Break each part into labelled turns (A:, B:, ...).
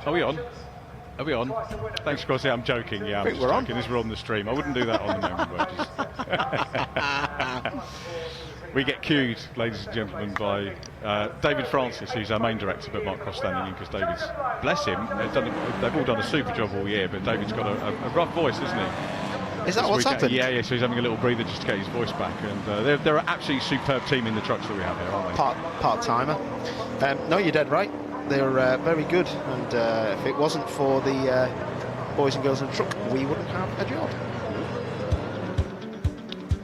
A: Are we on? Are we on? Thanks, Crossy. I'm joking. Yeah, I'm just joking. As we're on the stream, I wouldn't do that on the memory wedges. We get cued, ladies and gentlemen, by David Francis, who's our main director, but Mark Cross standing in because David's, bless him, they've all done a super job all year, but David's got a rough voice, isn't he?
B: Is that what's happened?
A: Yeah, so he's having a little breather just to get his voice back. And they're an absolutely superb team in the trucks that we have here, aren't they?
B: Part-timer. No, you're dead right. They're very good, and if it wasn't for the boys and girls in the truck, we wouldn't have a job.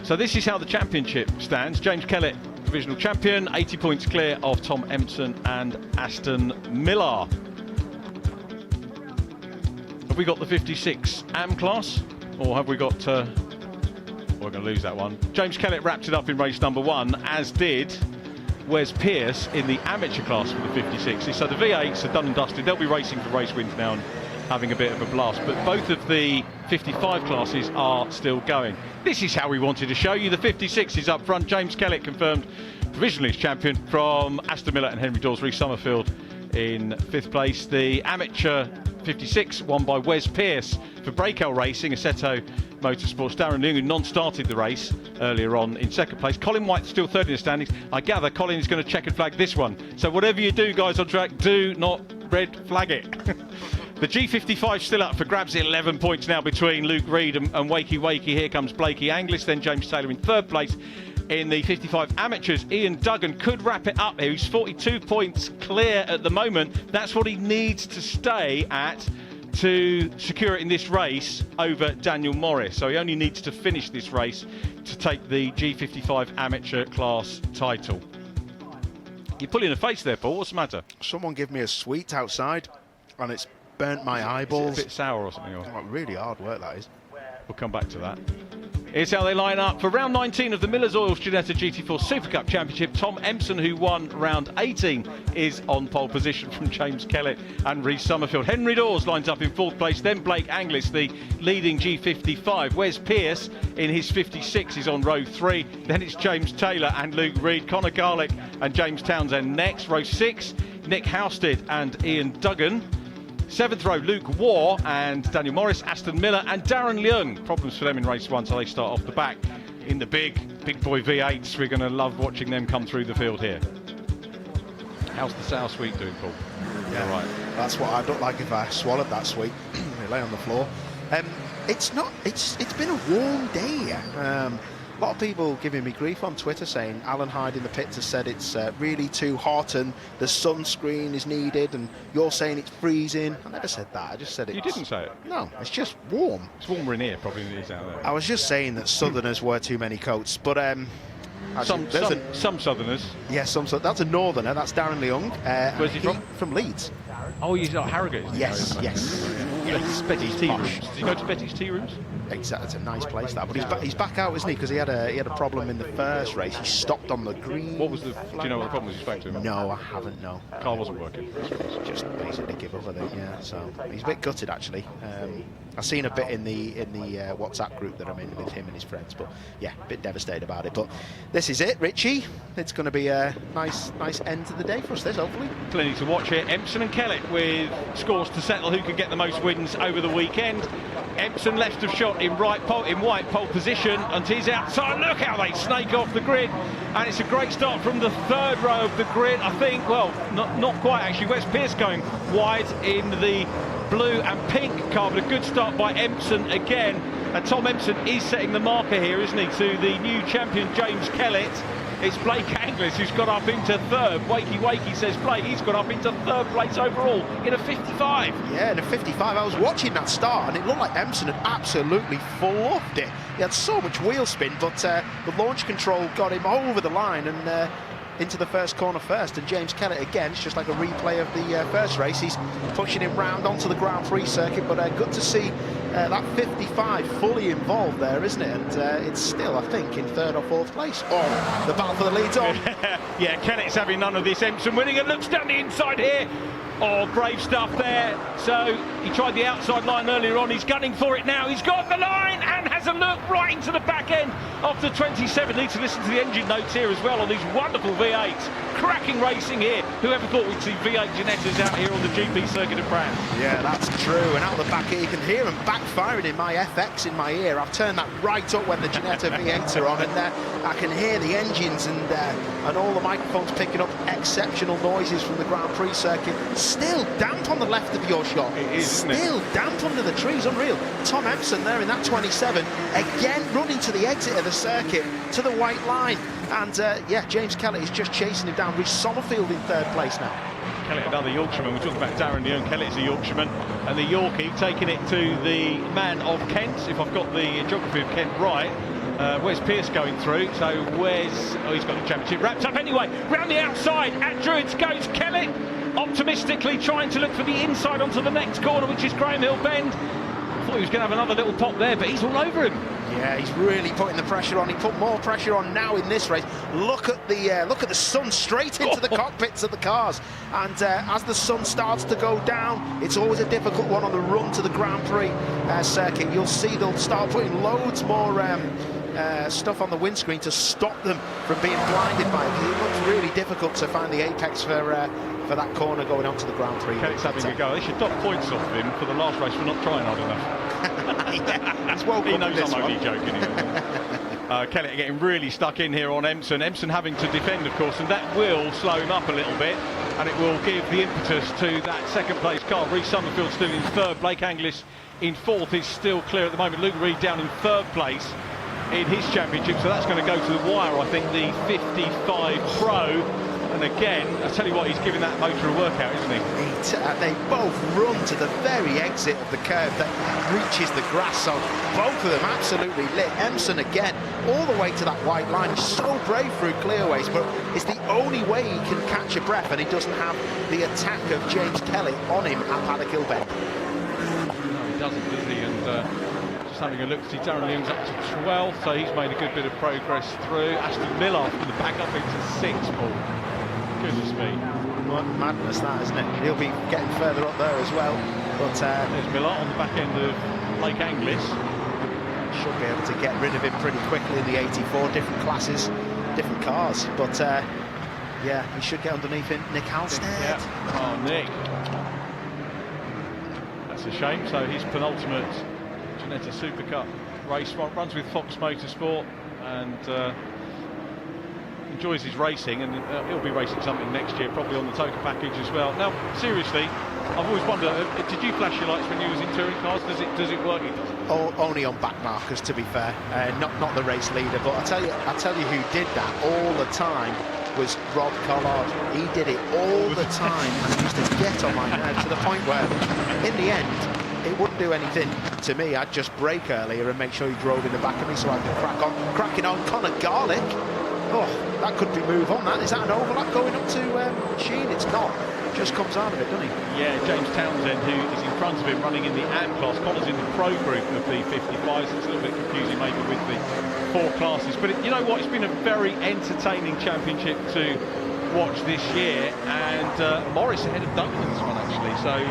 A: So this is how the championship stands. James Kellett, provisional champion, 80 points clear of Tom Empson and Aston Miller. Have we got the 56 AM class? Or have we got... we're going to lose that one. James Kellett wrapped it up in race number 1, as did Wes Pearce in the amateur class for the 56s. So the V8s are done and dusted. They'll be racing for race wins now and having a bit of a blast. But both of the 55 classes are still going. This is how we wanted to show you. The 56s up front. James Kellett confirmed provisionally as champion from Aston Miller and Henry Dawes. Reece Summerfield in 5th place. The amateur 56 won by Wes Pearce for Breakout Racing, Assetto Motorsports. Darren Leung, who non-started the race earlier on, in 2nd place. Colin White still 3rd in the standings. I gather Colin is going to check and flag this one. So whatever you do, guys on track, do not red flag it. The G55 still up for grabs, 11 points now between Luke Reed and Wakey Wakey. Here comes Blakey Anglis, then James Taylor in 3rd place. In the 55 amateurs, Ian Duggan could wrap it up here. He's 42 points clear at the moment. That's what he needs to stay at to secure it in this race over Daniel Morris. So he only needs to finish this race to take the G55 amateur class title. You're pulling a face there, Paul. What's the matter?
B: Someone give me a sweet outside, and it's burnt my eyeballs.
A: Is it a bit sour or something?
B: Oh, really hard work, that is.
A: We'll come back to that. Here's how they line up for round 19 of the Miller's Oils Ginetta GT4 Supercup Championship. Tom Empson, who won round 18, is on pole position from James Kellett and Reece Summerfield. Henry Dawes lines up in 4th place, then Blake Anglis, the leading G55. Wes Pearce in his 56 is on row 3. Then it's James Taylor and Luke Reed. Connor Garlick and James Townsend next. Row 6, Nick Housted and Ian Duggan. 7th row, Luke Waugh and Daniel Morris, Aston Miller and Darren Leung. Problems for them in race 1, so they start off the back in the big boy V8s. We're going to love watching them come through the field here. How's the sour sweet doing, Paul?
B: Yeah, all right. That's what I'd look like if I swallowed that sweet. It lay on the floor. It's been a warm day. A lot of people giving me grief on Twitter saying Alan Hyde in the pits has said it's really too hot and the sunscreen is needed, and you're saying it's freezing. I never said that. I just said it.
A: You didn't say it?
B: No, it's just warm.
A: It's warmer in here probably than it is out there.
B: I was just saying that Southerners wear too many coats, but
A: some Southerners.
B: Yes, that's a Northerner. That's Darren Leung.
A: Where's he from?
B: From Leeds.
A: Oh, he's at Harrogate.
B: Yes.
A: Betty's Tea Rooms. Did you go to Betty's Tea Rooms?
B: Exactly, it's a nice place that. But he's back out, isn't he? Because he had a problem in the first race. He stopped on the green.
A: What was the? Do you know what the problem was? You spoke to him?
B: No, I haven't. No.
A: Car wasn't working.
B: Just basically give up with it. Yeah. So he's a bit gutted actually. I've seen a bit in the WhatsApp group that I'm in with him and his friends. But yeah, a bit devastated about it. But this is it, Richie. It's going to be a nice end to the day for us. This hopefully.
A: Plenty to watch here. Empson and Kellett with scores to settle. Who can get the most wins over the weekend? Empson left of shot in white pole position until he's outside. Look how they snake off the grid, and it's a great start from the 3rd row of the grid. I think, well, not quite actually. Wes Pearce going wide in the blue and pink car, but a good start by Empson again. And Tom Empson is setting the marker here, isn't he, to the new champion James Kellett. It's Blake Anglis who's got up into 3rd. Wakey says Blake, he's got up into 3rd place overall in a 55.
B: Yeah, in a 55. I was watching that start and it looked like Empson had absolutely fluffed it. He had so much wheel spin, but the launch control got him over the line and into the first corner first. And James Kellett again, it's just like a replay of the first race. He's pushing him round onto the Grand Prix circuit, but good to see that 55 fully involved there, isn't it? And it's still, I think, in 3rd or 4th place. Oh, the battle for the lead's on.
A: Yeah, Kellett's having none of this. Empson winning, and looks down the inside here. Oh, brave stuff there. So he tried the outside line earlier on. He's gunning for it now. He's got the line and has a look right into the back end of the 27. Need to listen to the engine notes here as well on these wonderful V8s. Cracking racing here. Whoever thought we'd see V8 Ginettas out here on the GP circuit of France?
B: Yeah, that's true. And out the back here, you can hear them backfiring in my FX in my ear. I've turned that right up when the Ginetta V8s are on, and I can hear the engines and all the microphones picking up exceptional noises from the Grand Prix circuit. Still damp on the left of your shot.
A: It is, isn't it?
B: Still damp under the trees, unreal. Tom Empson there in that 27, again running to the exit of the circuit, to the white line. And yeah, James Kellett is just chasing him down. Rhys Sommerfield in third place now.
A: Kellett, another Yorkshireman. We're talking about Darren Leon. Kellett's a Yorkshireman, and the Yorkie taking it to the man of Kent, if I've got the geography of Kent right. Where's Pierce going through? So where's... Oh, he's got the championship wrapped up anyway. Round the outside, at Druids goes Kellett, optimistically trying to look for the inside onto the next corner, which is Graham Hill Bend. Thought he was going to have another little pop there, but he's all over him. Yeah,
B: he's really putting the pressure on. He put more pressure on now in this race. Look at the sun straight into the cockpits of the cars. And as the sun starts to go down, it's always a difficult one on the run to the Grand Prix circuit. You'll see they'll start putting loads more stuff on the windscreen to stop them from being blinded by it. It looks really difficult to find the apex for that corner going on to the Grand Prix.
A: Kellett's having a go. They should dock points off him for the last race for not trying hard enough.
B: Yeah, he's well.
A: He knows I'm only joking. Kellett getting really stuck in here on Empson. Empson having to defend, of course, and that will slow him up a little bit, and it will give the impetus to that second place car. Rhys Sommerfield still in third. Blake Anglis in fourth is still clear at the moment. Luke Reed down in third place in his championship, so that's going to go to the wire, I think, the 55 Pro. And again, I tell you what, he's giving that motor a workout, isn't he?
B: They both run to the very exit of the curve that reaches the grass, so both of them absolutely lit. Empson again, all the way to that white line. He's so brave through clearways, but it's the only way he can catch a breath, and he doesn't have the attack of James Kellett on him at Paddock Hill Bend.
A: No, he doesn't, does he? And just having a look, see Darren Leon's up to 12th, so he's made a good bit of progress through. Aston Miller from the back up into 6th, Paul. Goodness me.
B: What madness that, isn't it? He'll be getting further up there as well. But
A: there's Miller on the back end of Blake Anglis.
B: Should be able to get rid of him pretty quickly in the 84, different classes, different cars. But yeah, he should get underneath him. Nick Halstead.
A: Yeah. Oh, Nick. That's a shame. So his penultimate Ginetta Supercup race runs with Fox Motorsport, and enjoys his racing, and he'll be racing something next year, probably on the Toka package as well. Now, seriously, I've always wondered, did you flash your lights when you was in touring cars? Does it work?
B: Oh, only on back markers, to be fair. Not the race leader, but I tell you who did that all the time was Rob Collard. He did it all the time, and it used to get on my nerves to the point where, in the end, it wouldn't do anything to me. I'd just brake earlier and make sure he drove in the back of me so I could crack on. Cracking on, Conor Garlick. Oh, that could be move on, that. Is that an overlap going up to Sheen? It's not. Just comes out of it, doesn't he?
A: Yeah, James Townsend, who is in front of him, running in the AM class. Connor's in the pro group of the 55s. It's a little bit confusing maybe with the 4 classes. But you know what? It's been a very entertaining championship to watch this year. And Morris ahead of Duggan in this one, actually. So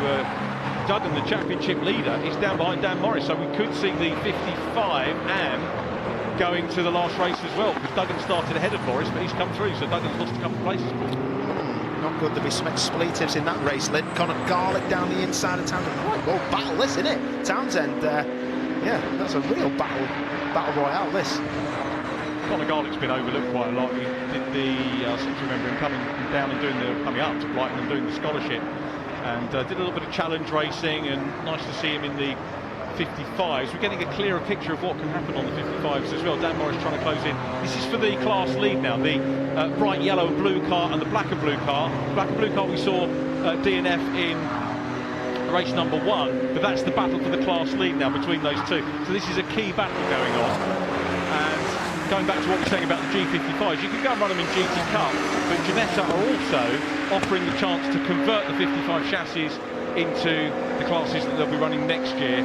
A: Duggan, the championship leader, is down behind Dan Morris. So we could see the 55 AM going to the last race as well, because Duggan started ahead of Morris, but he's come through, so Duggan's lost a couple of places.
B: Not good. There'll be some expletives in that race. Conor Garlick down the inside of Townsend. Right, well, battle this, isn't it? Townsend, yeah, that's a real battle royale, this.
A: Conor Garlick's been overlooked quite a lot. He did the, I seem to remember him coming down and coming up to Brighton and doing the scholarship, and did a little bit of challenge racing, and nice to see him in the 55s. We're getting a clearer picture of what can happen on the 55s as well. Dan Morris trying to close in. This is for the class lead now. The bright yellow and blue car and the black and blue car. Black and blue car we saw DNF in race number 1, but that's the battle for the class lead now between those two. So this is a key battle going on. And going back to what we're saying about the G55s, you can go and run them in GT Cup, but Ginetta are also offering the chance to convert the 55 chassis into the classes that they'll be running next year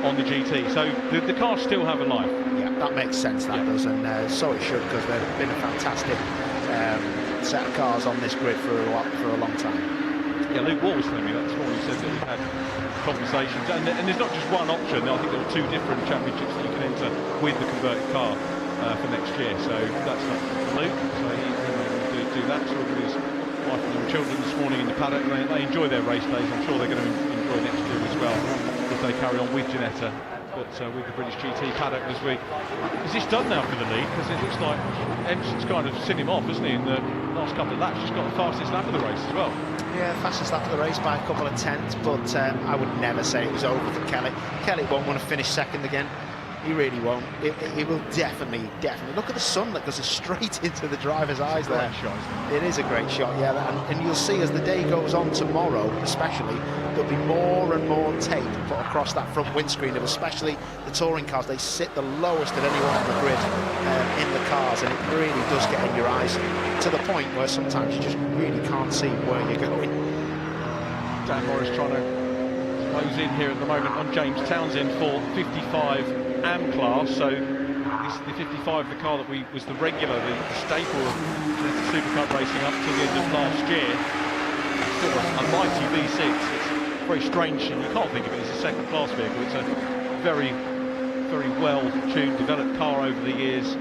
A: on the GT. So the cars still have a life.
B: Yeah, that makes sense, that does, and so it should, because they've been a fantastic set of cars on this grid for a long time.
A: Yeah, Luke Wall was telling me that this morning. He said that we've had conversations, and there's not just one option. I think there are 2 different championships that you can enter with the converted car for next year. So that's not for Luke. So he will do that. So with his wife and young children this morning in the paddock, they enjoy their race days. I'm sure they're going to enjoy next year as well if they carry on with Ginetta. But with the British GT paddock is this done now for the lead? Because it looks like Emerson's kind of sent him off, hasn't he, in the last couple of laps? He's got the fastest lap of the race as well.
B: Yeah, fastest lap of the race by a couple of tenths, but I would never say it was over for Kelly. Kelly won't want to finish second again. He really won't. It will definitely. Look at the sun that goes straight into the driver's eyes there.
A: Shot,
B: it is a great shot, yeah. And you'll see as the day goes on tomorrow, especially, there'll be more and more tape put across that front windscreen, of especially the touring cars. They sit the lowest of anyone on the grid in the cars, and it really does get in your eyes to the point where sometimes you just really can't see where you're going.
A: Dan Morris trying to close in here at the moment on James Townsend for 55 AM class. So this is the 55, the car that was the regular, the staple of the Supercup racing up to the end of last year. Still a mighty V6. It's very strange, and you can't think of it as a second class vehicle. It's a very, very well tuned, developed car over the years.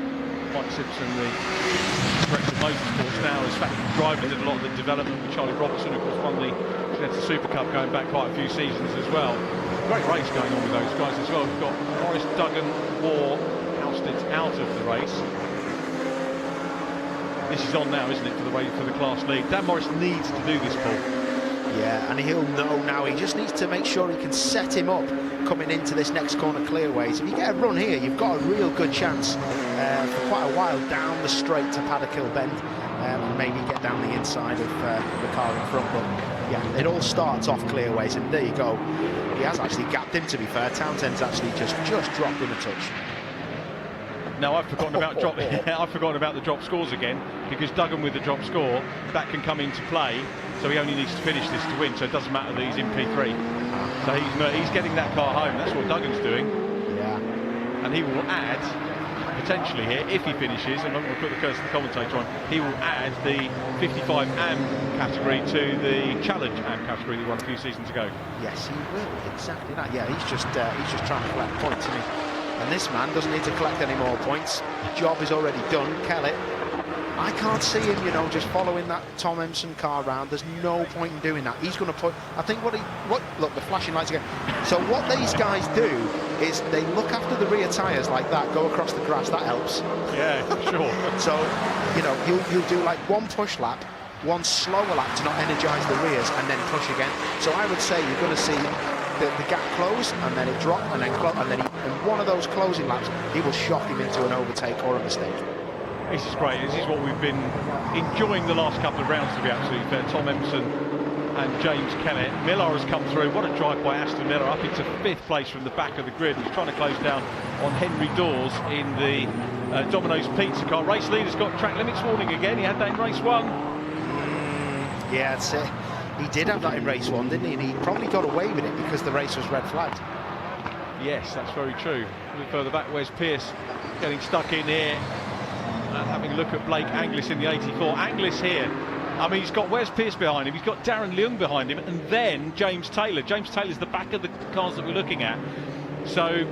A: Mike Simpson, the director of motorsports now, is driving a lot of the development with Charlie Robertson, of course, won the Ginetta Supercup going back quite a few seasons as well. Great race going on with those guys as well. We've got Morris, Duggan, War, ousted out of the race. This is on now, isn't it, for the class lead? Dan Morris needs to do this, Paul.
B: Yeah, and he'll know now. He just needs to make sure he can set him up coming into this next corner clearways. If you get a run here, you've got a real good chance for quite a while down the straight to Paddock Hill Bend, and maybe get down the inside of the car in front. But yeah, it all starts off clearways, and there you go. He has actually gapped him, to be fair. Townsend's actually just dropped him a touch.
A: Now I've forgotten about I've forgotten about the drop scores again, because Duggan with the drop score, that can come into play. So he only needs to finish this to win. So it doesn't matter that he's in P3. So he's getting that car home. That's what Duggan's doing.
B: Yeah.
A: And he will add potentially here, if he finishes, and I'm going to put the curse of the commentator on, he will add the 55 AM category to the Challenge AM category that he won a few seasons ago.
B: Yes, he will. Exactly that. Yeah, he's just trying to collect points, isn't he? And this man doesn't need to collect any more points. The job is already done. Kelly, I can't see him, you know, just following that Tom Emerson car round. There's no point in doing that. He's going to put, I think look, the flashing lights again. So what these guys do is they look after the rear tyres like that, go across the grass. That helps.
A: Yeah, sure.
B: So, you know, you'll do like one push lap, one slower lap to not energise the rears, and then push again. So I would say you're going to see the gap close, and then it drop, and then close, and then in one of those closing laps, he will shock him into an overtake or a mistake.
A: This is great. This is what we've been enjoying the last couple of rounds, to be absolutely fair. Tom Emerson and James Kellett. Miller has come through. What a drive by Aston Miller, up into 5th place from the back of the grid. He's trying to close down on Henry Dawes in the Domino's Pizza car. Race leader's got track limits warning again. He had that in race 1.
B: Yeah, that's it. He did have that in race 1, didn't he? And he probably got away with it because the race was red flagged.
A: Yes, that's very true. A bit further back, Wes Pearce getting stuck in here. And having a look at Blake Anglis in the 84. Anglis here, I mean, he's got Wes Pearce behind him, he's got Darren Leung behind him, and then James Taylor. James Taylor's the back of the cars that we're looking at. So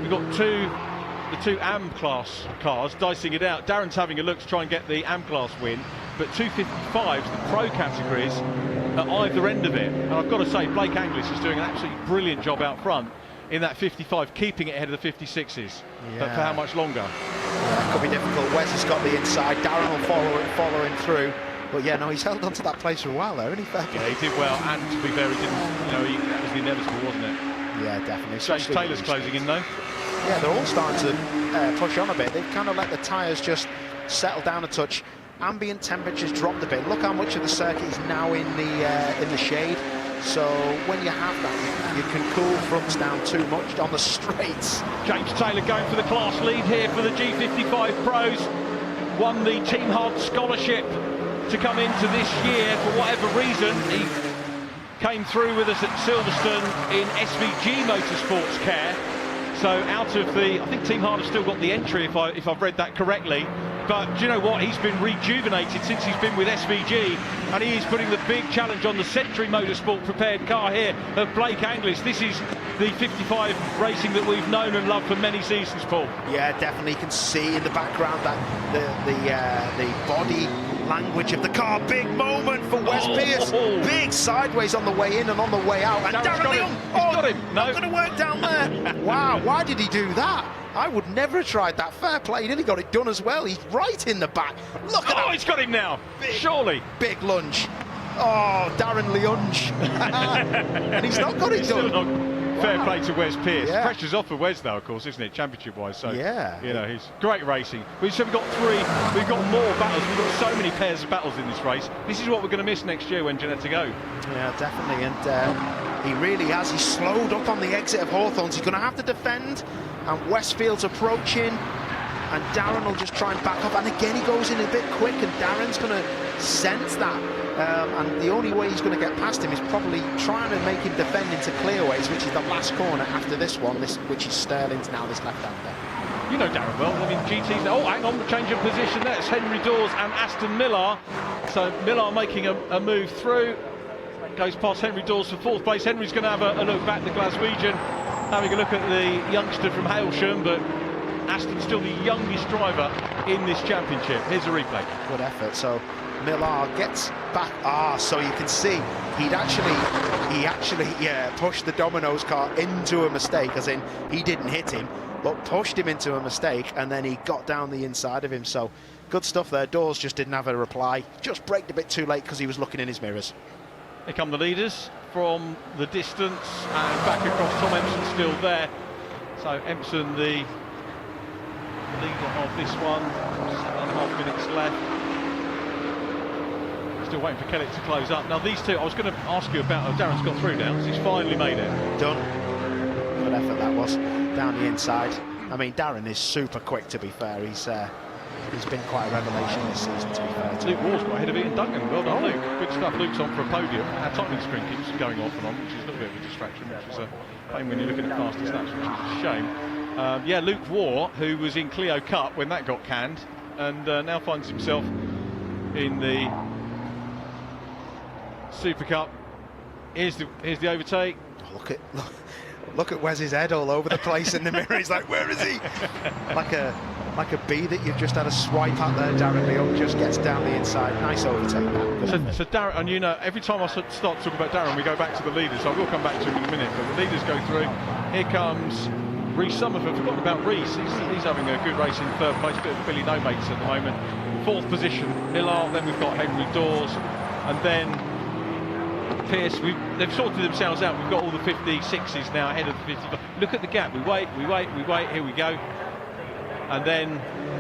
A: we've got the two AM class cars dicing it out. Darren's having a look to try and get the AM class win, but 255s, the pro categories, at either end of it. And I've got to say, Blake Anglis is doing an absolutely brilliant job out front in that 55, keeping it ahead of the 56s.
B: Yeah.
A: But for how much longer?
B: Yeah, it could be difficult. Wes has got the inside. Darren will follow him through. But yeah, no, he's held on to that place for a while there, isn't he?
A: Yeah, he did well. And to be fair, he didn't. You know, that was the inevitable, wasn't it?
B: Yeah, definitely.
A: James Taylor's closing in though.
B: Yeah, they're all starting to push on a bit. They've kind of let the tyres just settle down a touch. Ambient temperatures dropped a bit. Look how much of the circuit is now in the shade. So when you have that, you can cool fronts down too much on the straights.
A: James Taylor going for the class lead here for the G55 Pros. Won the Team Hard Scholarship to come into this year. For whatever reason, he came through with us at Silverstone in SVG Motorsports Care. So out of the, I think Team Hard have still got the entry, if I've read that correctly. but do you know what? He's been rejuvenated since he's been with SVG, and he is putting the big challenge on the Century Motorsport prepared car here of Blake Anglis. This is the 55 racing that we've known and loved for many seasons, Paul.
B: Yeah, definitely. You can see in the background that the body language of the car. Big moment for Wes Pierce. Big sideways on the way in and on the way out. And Darren Leung,
A: got him. No,
B: not going to work down there. Wow, why did he do that? I would never have tried that. Fair play. He nearly got it done as well. He's right in the back. Look at that.
A: Oh, he's got him now. Surely.
B: Big lunge. Oh, Darren Leung. And he's not got it done.
A: Fair play to Wes Pierce.
B: Yeah.
A: Pressure's off for Wes now, of course, isn't it, championship-wise? So,
B: yeah,
A: you know, he's great racing. So we've got three. We've got more battles. We've got so many pairs of battles in this race. This is what we're going to miss next year when Ginetta go.
B: Yeah, definitely. And he really has. He's slowed up on the exit of Hawthorns. He's going to have to defend. And Westfield's approaching. And Darren will just try and back off. And again, he goes in a bit quick. And Darren's going to sense that. And the only way he's going to get past him is probably trying to make him defend into clearways, which is the last corner after this one, which is Sterling's now, this left-hander.
A: You know Darren well. I mean, GT's... Oh, hang on, the change of position there. It's Henry Dawes and Aston Millar. So Millar making a move through. Goes past Henry Dawes for fourth place. Henry's going to have a look back, the Glaswegian, having a look at the youngster from Hailsham, but Aston's still the youngest driver in this championship. Here's a replay.
B: Good effort. So Millar gets back. So you can see he actually pushed the Domino's car into a mistake, as in he didn't hit him, but pushed him into a mistake, and then he got down the inside of him. So good stuff there. Dawes just didn't have a reply. Just braked a bit too late because he was looking in his mirrors.
A: Here come the leaders from the distance, and back across. Tom Empson still there. So Empson, the leader of this one. 7.5 minutes left. Still waiting for Kellett to close up. Now these two, I was going to ask you about. Darren's got through now. So he's finally made it.
B: Done. Good effort that was. Down the inside. I mean, Darren is super quick, to be fair. He's been quite a revelation this season, to be fair.
A: Luke Ward's got ahead of Ian Duggan. Well done, Luke. Good stuff. Luke's on for a podium. Our timing screen keeps going off and on, which is a little bit of a distraction, which is a pain when you're looking at faster snaps, which is a shame. Yeah, Luke Ward, who was in Clio Cup when that got canned, and now finds himself in the Supercup. Here's the overtake.
B: Oh, look at Wes's head all over the place in the mirror. He's like, where is he? Like a bee that you've just had a swipe at there. Darren Leung just gets down the inside. Nice overtake that.
A: So Darren, and you know, every time I start talking about Darren, we go back to the leaders. So I will come back to him in a minute. But the leaders go through. Here comes Reece Summerford. Forgotten about Reece. He's having a good race in third place. Bit of Billy No Mates at the moment. Fourth position, Millar. Then we've got Henry Dawes, and then Pierce. They've sorted themselves out. We've got all the 56s now ahead of the 55. Look at the gap. We wait. Here we go. And then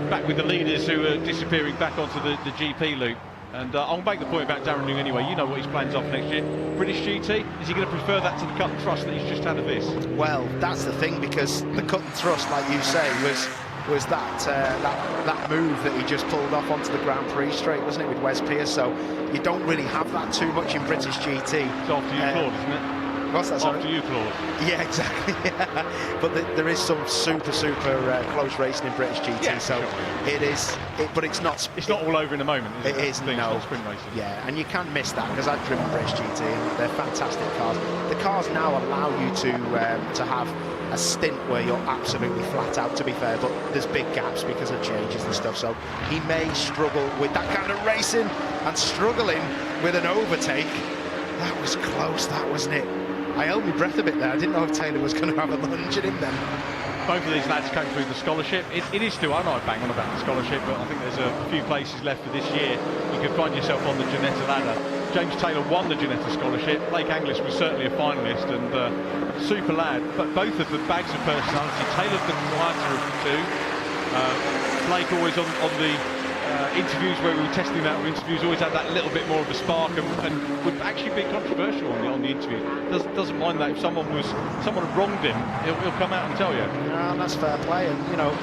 A: back with the leaders who are disappearing back onto the GP loop. And I'll make the point about Darren Leung anyway. You know what his plans are for next year. British GT, is he going to prefer that to the cut and thrust that he's just had of this?
B: Well, that's the thing, because the cut and thrust, like you say, was that move that he just pulled off onto the Grand Prix straight, wasn't it, with Wes Pierce? So you don't really have that too much in British GT.
A: It's after you, Claude, isn't it?
B: What's that, sorry?
A: After you, Claude.
B: Yeah, exactly. Yeah. But there is some super close racing in British GT,
A: yeah,
B: so sure. It is. But it's not.
A: It's not all over in a moment. Is it?
B: It is.
A: It's
B: no.
A: not sprint racing.
B: Yeah, and you can't miss that, because I've driven British GT and they're fantastic cars. The cars now allow you to have a stint where you're absolutely flat out, to be fair, but there's big gaps because of changes and stuff. So he may struggle with that kind of racing, and struggling with an overtake. That was close, that, wasn't it? I held my breath a bit there. I didn't know if Taylor was going to have a lunge at him then.
A: Both of these lads came through the scholarship. It is still, I know I bang on about the scholarship, but I think there's a few places left for this year. You can find yourself on the Ginetta ladder. James Taylor won the Ginetta scholarship. Blake Anglis was certainly a finalist, and super lad. But both of them bags of personality. Taylor's the quieter of the two. Blake always on the interviews where we were testing him out with interviews, always had that little bit more of a spark, and would actually be controversial on the interview. Doesn't mind that if someone had wronged him, he'll come out and tell you.
B: Yeah, that's fair play, and you know,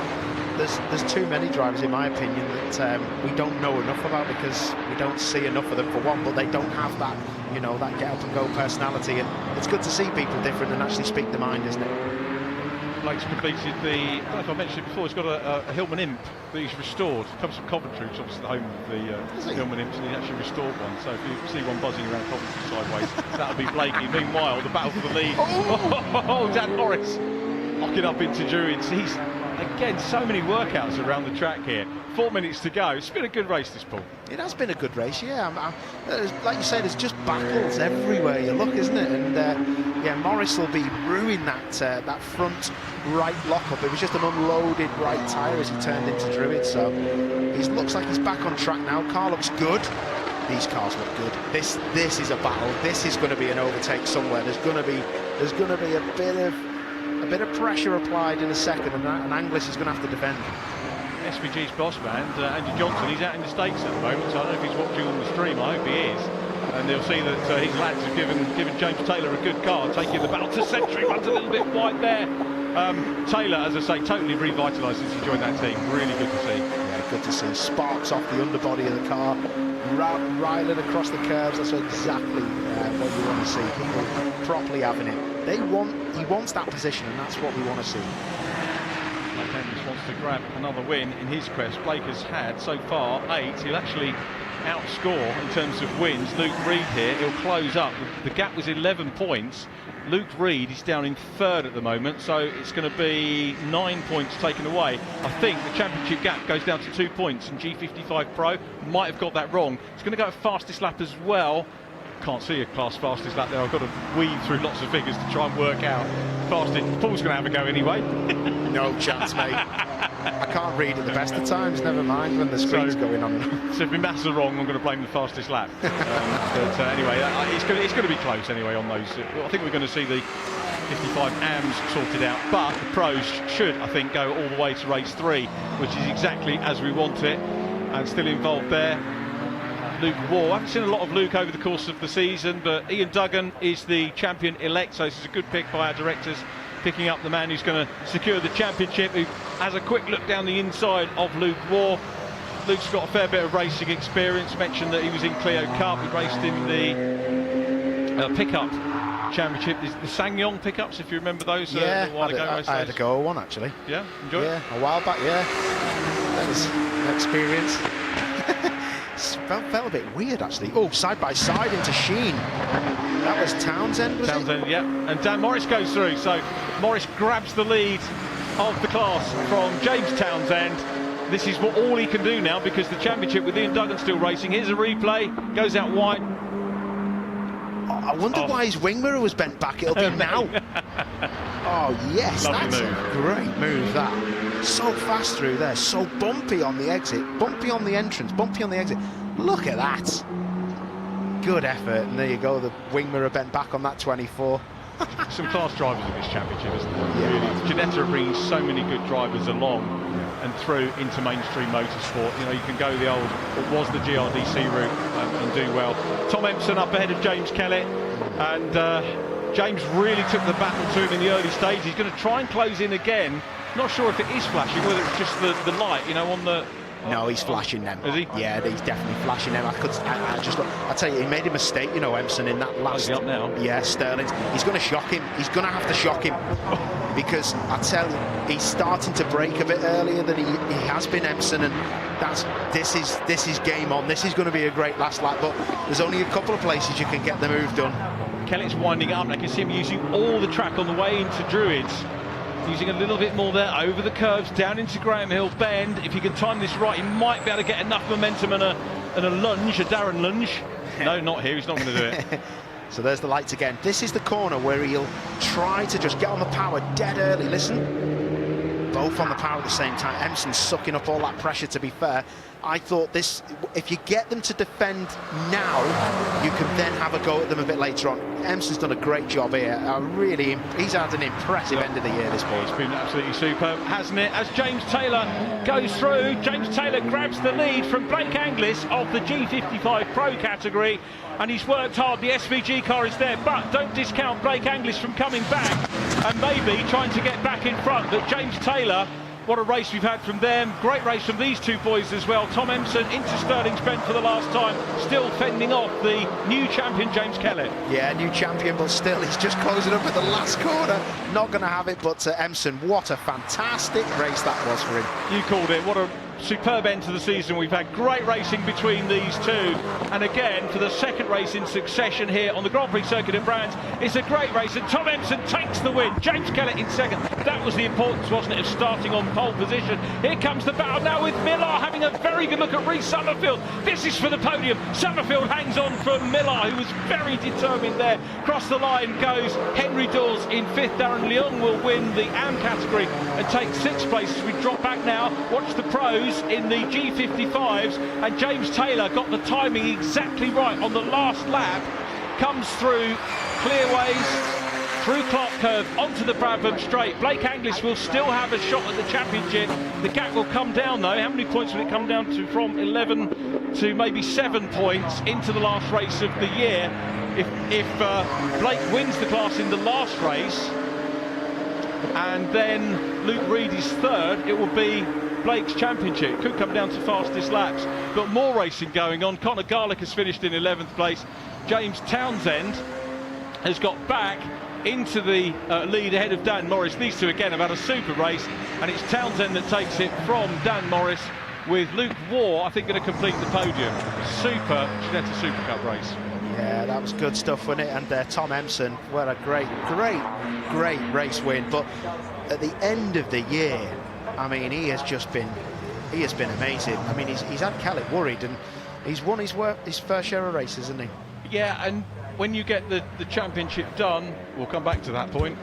B: there's too many drivers, in my opinion, that we don't know enough about, because we don't see enough of them, for one, but they don't have that, you know, that get up and go personality, and it's good to see people different and actually speak their mind, isn't it?
A: Blake's completed the, I don't know if I mentioned it before, he's got a Hillman Imp that he's restored. Comes from Coventry, which is obviously the home of the Hillman Imps, and he actually restored one. So if you see one buzzing around Coventry sideways, that'll be Blakey. Meanwhile, the battle for the lead. Oh, Dan Morris locking up into Druids. He's, again, so many workouts around the track here. 4 minutes to go. It's been a good race, this, Paul.
B: It has been a good race, yeah. Like you said, there's just battles everywhere you look, isn't it? And yeah, Morris will be ruining that front right lockup. It was just an unloaded right tyre as he turned into Druid, so he looks like he's back on track now. Car looks good. These cars look good. This is a battle. This is going to be an overtake somewhere. There's going to be a bit of pressure applied in a second, and Angliss is going to have to defend.
A: SVG's boss man, Andy Johnson, he's out in the States at the moment, so I don't know if he's watching on the stream. I hope he is. And they'll see that his lads have given James Taylor a good car, taking the battle to century. Runs a little bit wide there. Taylor, as I say, totally revitalised since he joined that team. Really good to see.
B: Yeah, good to see. Sparks off the underbody of the car, riling across the curves. That's exactly what you want to see. People properly having it. He wants that position, and that's what we want to see.
A: Angliss wants to grab another win in his quest. Blake has had so far 8. He'll actually outscore in terms of wins Luke Reed here. He'll close up. The gap was 11 points. Luke Reed is down in 3rd at the moment, so it's going to be 9 points taken away. I think the championship gap goes down to 2 points, and G55 Pro might have got that wrong. It's going to go at fastest lap as well. Can't see a class fastest lap there. I've got to weave through lots of figures to try and work out fastest. Paul's going to have a go anyway.
B: No chance, mate. I can't read at the best of times, never mind when the screen's going on.
A: So if my maths are wrong, I'm going to blame the fastest lap. But anyway, it's going to be close anyway on those. I think we're going to see the 55 AMs sorted out, but the pros should, I think, go all the way to race 3, which is exactly as we want it, and still involved there. Luke Waugh. I haven't seen a lot of Luke over the course of the season, but Ian Duggan is the champion-elect, so this is a good pick by our directors, picking up the man who's going to secure the championship, who has a quick look down the inside of Luke Waugh. Luke's got a fair bit of racing experience. Mentioned that he was in Clio Cup. He raced in the pickup championship, the Sangyong pickups, if you remember those.
B: Yeah,
A: a while ago.
B: I had to go one actually.
A: Yeah, enjoy it?
B: A while back, yeah. That was an experience. Felt a bit weird actually. Oh, side by side into Sheen. That was Townsend, was
A: Townsend, yeah. And Dan Morris goes through. So Morris grabs the lead of the class from James Townsend. This is all he can do now, because the championship with Ian Duggan still racing. Here's a replay. Goes out wide.
B: I wonder why his wing mirror was bent back. It'll be now. Oh yes,
A: lovely
B: that's
A: move.
B: A great move. That so fast through there, so bumpy on the exit, bumpy on the entrance, bumpy on the exit. Look at that. Good effort, and there you go. The wing mirror bent back on that 24.
A: Some class drivers in this championship, isn't there?
B: Yeah.
A: Really. Ginetta are bringing so many good drivers along and through into mainstream motorsport. You know, you can go the old, what was the GRDC route, and do well. Tom Empson up ahead of James Kellett, and James really took the battle to him in the early stage. He's going to try and close in again. Not sure if it is flashing, whether it's just the light, you know, on the...
B: No, he's flashing them.
A: Is he?
B: Yeah, he's definitely flashing them. I tell you, he made a mistake, you know, Empson, in that last...
A: Up now.
B: Yeah, Sterling. He's going to shock him. He's going to have to shock him. Because, I tell you, he's starting to break a bit earlier than he has been, Empson, and this is game on. This is going to be a great last lap, but there's only a couple of places you can get the move done.
A: Kellett's winding up, and I can see him using all the track on the way into Druids. Using a little bit more there, over the curves, down into Graham Hill Bend. If he can time this right, he might be able to get enough momentum and a lunge, a Darren lunge. No, not here, he's not going to do it.
B: So there's the lights again. This is the corner where he'll try to just get on the power dead early. Listen, both on the power at the same time. Empson's sucking up all that pressure, to be fair. I thought this, if you get them to defend now, you can then have a go at them a bit later on. Empson's done a great job here. He's had an impressive end of the year, this boy.
A: It's been absolutely superb, hasn't it? As James Taylor goes through, James Taylor grabs the lead from Blake Angliss of the G55 Pro category, and he's worked hard. The SVG car is there, but don't discount Blake Angliss from coming back and maybe trying to get back in front. But James Taylor What a race we've had from them. Great race from these two boys as well. Tom Empson into Stirling's Bend for the last time, still fending off the new champion James Kellett.
B: Yeah, new champion, but still he's just closing up at the last corner. Not going to have it, but Empson, what a fantastic race that was for him.
A: You called it. What a superb end to the season. We've had great racing between these two, and again for the second race in succession here on the Grand Prix circuit in Brands, it's a great race, and Tom Empson takes the win. James Kellett in second. That was the importance, wasn't it, of starting on pole position. Here comes the battle now with Miller having a very good look at Reece Summerfield. This is for the podium. Summerfield hangs on for Miller, who was very determined there. Across the line goes Henry Dawes in fifth. Darren Leung will win the AM category and take sixth place. As we drop back now, watch the pros in the G55s, and James Taylor got the timing exactly right on the last lap. Comes through clearways, through Clark Curve, onto the Bradburn Straight. Blake Anglis will still have a shot at the championship. The gap will come down though. How many points will it come down to? From 11 to maybe 7 points into the last race of the year. If Blake wins the class in the last race, and then Luke Reed is third, it will be Blake's championship. Could come down to fastest laps. Got more racing going on. Conor Garlick has finished in 11th place. James Townsend has got back into the lead ahead of Dan Morris. These two again have had a super race, and it's Townsend that takes it from Dan Morris, with Luke Waugh, I think, going to complete the podium. Super Ginetta Supercup race.
B: Yeah, that was good stuff, wasn't it? And Tom Empson, what a great race win. But at the end of the year, I mean, he has been amazing. I mean, he's had Kellett worried, and he's won his fair share of races, hasn't he?
A: Yeah, and when you get the championship done, we'll come back to that point.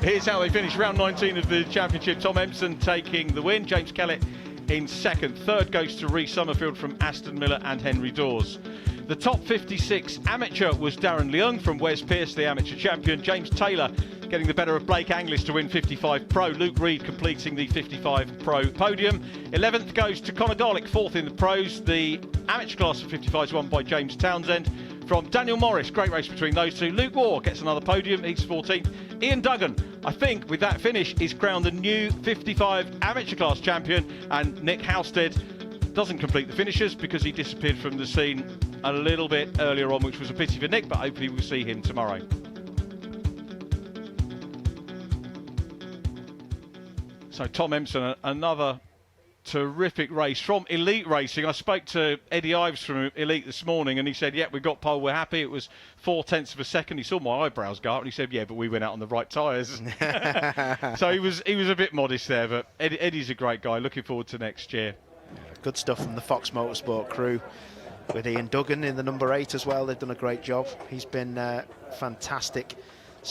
A: Here's how they finish round 19 of the championship. Tom Empson taking the win. James Kellett in second. Third goes to Reece Summerfield from Aston Miller and Henry Dawes. The top 56 amateur was Darren Leung from Wes Pearce, the amateur champion. James Taylor getting the better of Blake Anglis to win 55 Pro. Luke Reed completing the 55 Pro podium. 11th goes to Conor Garlick, fourth in the Pros. The amateur class of 55 is won by James Townsend from Daniel Morris. Great race between those two. Luke Waugh gets another podium. He's 14th. Ian Duggan, I think, with that finish, is crowned the new 55 amateur class champion. And Nick Halstead doesn't complete the finishers because he disappeared from the scene a little bit earlier on, which was a pity for Nick, but hopefully we'll see him tomorrow. So Tom Empson, another terrific race from Elite Racing. I spoke to Eddie Ives from Elite this morning, and he said, yeah, we got pole, we're happy. It was 0.4 of a second. He saw my eyebrows go up, and he said, yeah, but we went out on the right tyres. So he was a bit modest there, but Eddie's a great guy. Looking forward to next year.
B: Good stuff from the Fox Motorsport crew, with Ian Duggan in the number 8 as well. They've done a great job. He's been fantastic